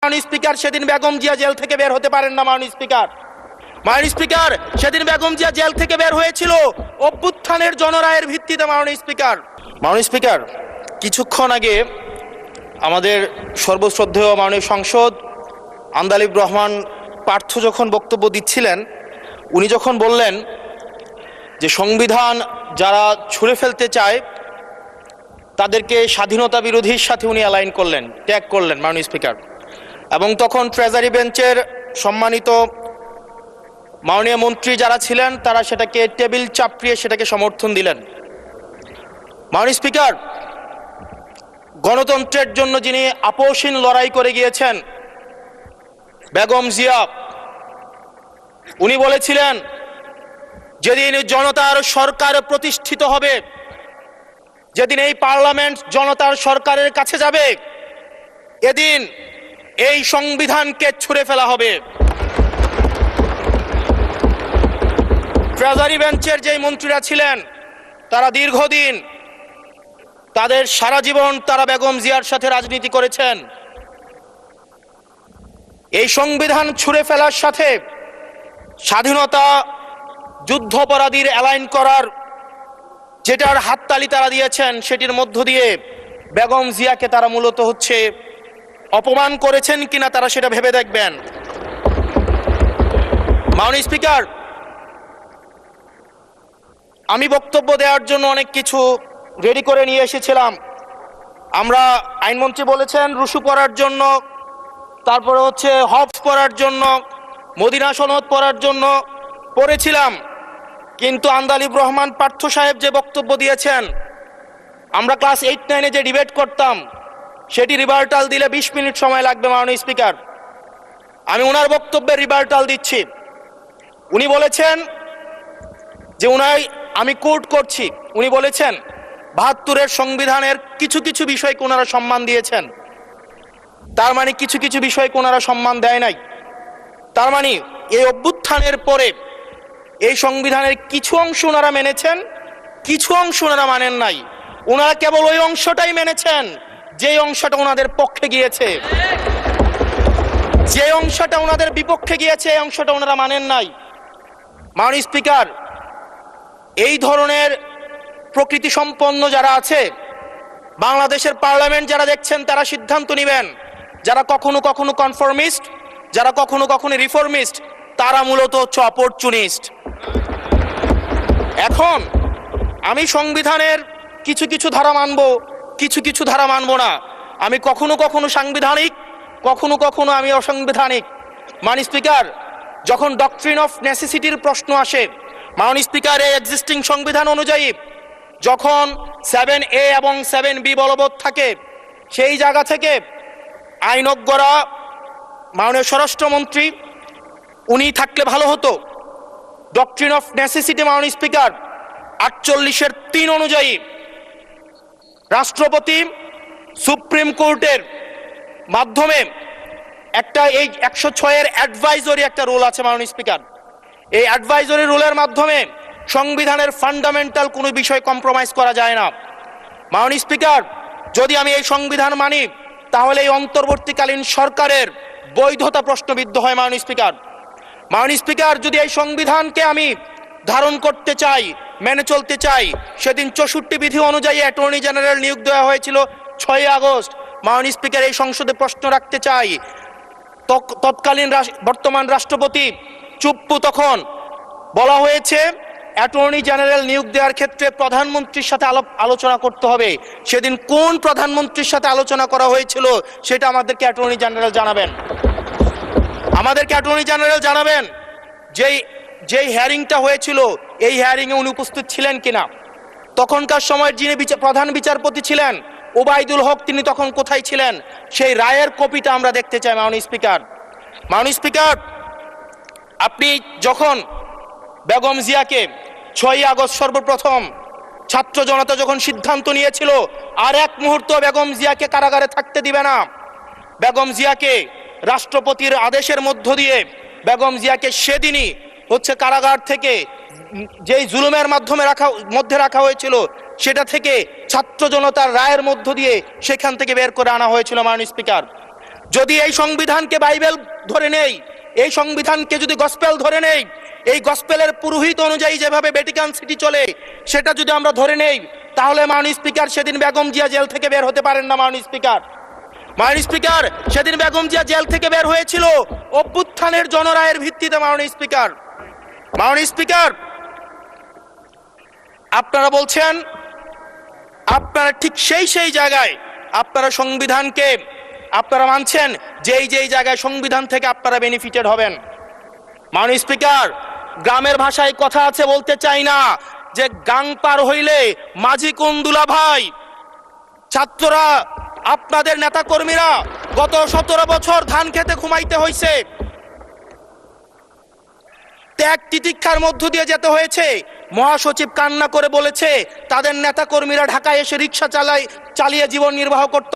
মাননীয় স্পিকার, সেদিন বেগম জিয়া জেল থেকে বের হতে পারেন না। মাননীয় স্পিকার, সেদিন বেগম জিয়া জেল থেকে বের হয়েছিল অভ্যুত্থানের জনরায়ের ভিত্তিতে। মাননীয় স্পিকার, কিছুক্ষণ আগে আমাদের সর্বশ্রদ্ধেয় মাননীয় সংসদ আন্দালিব রহমান পার্থ যখন বক্তব্য দিচ্ছিলেন, উনি যখন বললেন যে সংবিধান যারা ছুঁড়ে ফেলতে চায় তাদেরকে স্বাধীনতা বিরোধীর সাথে উনি অ্যালাইন করলেন, ট্যাগ করলেন মাননীয় স্পিকার। এবং তখন ট্রেজারি বেঞ্চের সম্মানিত মাননীয় মন্ত্রী যারা ছিলেন তারা সেটাকে টেবিল চাপড়িয়ে সেটাকে সমর্থন দিলেন। মাননীয় স্পিকার, গণতন্ত্রের জন্য যিনি আপোষহীন লড়াই করে গিয়েছেন বেগম জিয়া, উনি বলেছিলেন যেদিন জনতার সরকার প্রতিষ্ঠিত হবে, যেদিন এই পার্লামেন্ট জনতার সরকারের কাছে যাবে, এদিন এই সংবিধানকে ছুঁড়ে ফেলা হবে। ট্রেজারি বেঞ্চের যেই মন্ত্রীরা ছিলেন তারা দীর্ঘদিন, তাদের সারা জীবন তারা বেগম জিয়ার সাথে রাজনীতি করেছেন। এই সংবিধান ছুঁড়ে ফেলার সাথে স্বাধীনতা যুদ্ধাপরাধীর অ্যালাইন করার যেটার হাততালি তারা দিয়েছেন, সেটির মধ্য দিয়ে বেগম জিয়াকে তারা মূলত অপমান করেছেন কিনা তারা সেটা ভেবে দেখবেন। মাননীয় স্পিকার, আমি বক্তব্য দেওয়ার জন্য অনেক কিছু রেডি করে নিয়ে এসেছিলাম। আমরা আইনমন্ত্রী বলেছেন রুশু পড়ার জন্য, তারপরে হবস পড়ার জন্য, মদিনা সনদ পড়ার জন্য পড়েছিলাম। কিন্তু আন্দালিব রহমান পার্থ সাহেব যে বক্তব্য দিয়েছেন, আমরা ক্লাস 8-9-এ যে ডিবেট করতাম সেটি রিভার্টাল দিলে 20 মিনিট সময় লাগবে। মাননীয় স্পিকার, আমি ওনার বক্তব্যের রিভার্টাল দিচ্ছি। উনি বলেছেন যে আমি কোট করছি, উনি বলেছেন 72-এর সংবিধানের কিছু কিছু বিষয়কে ওনারা সম্মান দিয়েছেন। তার মানে কিছু কিছু বিষয়কে ওনারা সম্মান দেয় নাই। তার মানে এই অভ্যুত্থানের পরে এই সংবিধানের কিছু অংশ ওনারা মেনেছেন, কিছু অংশ ওনারা মানেন নাই। ওনারা কেবল ওই অংশটাই মেনেছেন যে অংশটা ওনাদের পক্ষে গিয়েছে, যে অংশটা ওনাদের বিপক্ষে গিয়েছে এই অংশটা ওনারা মানেন নাই। মাননীয় স্পিকার, এই ধরনের প্রকৃতি সম্পন্ন যারা আছে বাংলাদেশের পার্লামেন্ট যারা দেখছেন তারা সিদ্ধান্ত নেবেন, যারা কখনো কখনো কনফর্মিস্ট, যারা কখনো কখনো রিফর্মিস্ট, তারা মূলত অপরচুনিস্ট। এখন আমি সংবিধানের কিছু কিছু ধারা মানব, কিছু কিছু ধারা মানব না। আমি কখনো কখনো সাংবিধানিক, কখনো কখনো আমি অসাংবিধানিক। মাননীয় স্পিকার, যখন ডক্ট্রিন অফ নেসেসিটির প্রশ্ন আসে, মাননীয় স্পিকার, এই এক্সিস্টিং সংবিধান অনুযায়ী যখন 7A এবং 7B বলবৎ থাকে, সেই জায়গা থেকে আইনজ্ঞরা, মাননীয় স্বরাষ্ট্রমন্ত্রী উনি থাকলে ভালো হতো। ডক্ট্রিন অফ নেসেসিটি মাননীয় স্পিকার 48-এর 3 অনুযায়ী রাষ্ট্রপতি সুপ্রিম কোর্টের মাধ্যমে একটা এই 106-এর অ্যাডভাইজরি একটা রুল আছে মাননীয় স্পিকার। এই অ্যাডভাইজরি রুলের মাধ্যমে সংবিধানের ফান্ডামেন্টাল কোনো বিষয় কম্প্রোমাইজ করা যায় না। মাননীয় স্পিকার, যদি আমি এই সংবিধান মানি তাহলে এই অন্তর্বর্তীকালীন সরকারের বৈধতা প্রশ্নবিদ্ধ হয়। মাননীয় স্পিকার, যদি এই সংবিধানকে আমি ধারণ করতে চাই, মেনে চলতে চাই, সেদিন 64 বিধি অনুযায়ী অ্যাটর্নি জেনারেল নিয়োগ দেওয়া হয়েছিল 6 আগস্ট। মাননীয় স্পিকার, এই সংসদে প্রশ্ন রাখতে চাই, তৎকালীন বর্তমান রাষ্ট্রপতি চুপ্পু, তখন বলা হয়েছে অ্যাটর্নি জেনারেল নিয়োগ দেওয়ার ক্ষেত্রে প্রধানমন্ত্রীর সাথে আলোচনা করতে হবে। সেদিন কোন প্রধানমন্ত্রীর সাথে আলোচনা করা হয়েছিল সেটা আমাদেরকে অ্যাটর্নি জেনারেল জানাবেন। যেই হিয়ারিংটা হয়েছিল এই হিয়ারিংয়ে উনি উপস্থিত ছিলেন কিনা, তখনকার সময়ের যিনি প্রধান বিচারপতি ছিলেন ওবায়দুল হক, তিনি তখন কোথায় ছিলেন, সেই রায়ের কপিটা আমরা দেখতে চাই। মাননীয় স্পিকার, আপনি যখন বেগম জিয়াকে 6 আগস্ট সর্বপ্রথম ছাত্র জনতা যখন সিদ্ধান্ত নিয়েছিল আর এক মুহূর্ত বেগম জিয়াকে কারাগারে থাকতে দিবে না, বেগম জিয়াকে রাষ্ট্রপতির আদেশের মধ্য দিয়ে বেগম জিয়াকে সেদিনই কারাগার থেকে যেই জুলুমের মধ্যে রাখা হয়েছিল সেটা থেকে ছাত্র জনতার রায়ের মধ্য দিয়ে সেখান থেকে বের করে আনা হয়েছিল। মাননীয় স্পিকার, যদি এই সংবিধানকে বাইবেল ধরে নেই, এই সংবিধানকে যদি গসপেল ধরে নেই, এই গসপেলের পুরোহিত অনুযায়ী যেভাবে ভ্যাটিকান সিটি চলে সেটা যদি আমরা ধরে নেই, তাহলে মাননীয় স্পিকার সেদিন বেগম জিয়া জেল থেকে বের হতে পারেন না। মাননীয় স্পিকার সেদিন বেগম জিয়া জেল থেকে বের হয়েছিল অভ্যুত্থানের জনরায়ের ভিত্তিতে। মাননীয় স্পিকার আপনারা বলছেন, আপনারা ঠিক সেই জায়গায় আপনারা সংবিধানকে আপনারা মানছেন যেই জায়গায় সংবিধান থেকে আপনারা বেনিফিটেড হবেন। মাননীয় স্পিকার, গ্রামের ভাষায় কথা আছে, বলতে চাই না, যে গাং পার হইলে মাঝি কোন দুলা ভাই। ছাত্ররা, আপনাদের নেতা কর্মীরা গত 17 বছর ধান খেতে ঘুমাইতে হয়েছে, ত্যাগ তিতিক্ষার মধ্য দিয়ে যেতে হয়েছে। মহাসচিব কান্না করে বলেছে তাদের নেতা কর্মীরা ঢাকায় এসে রিক্সা চালিয়ে জীবন নির্বাহ করত।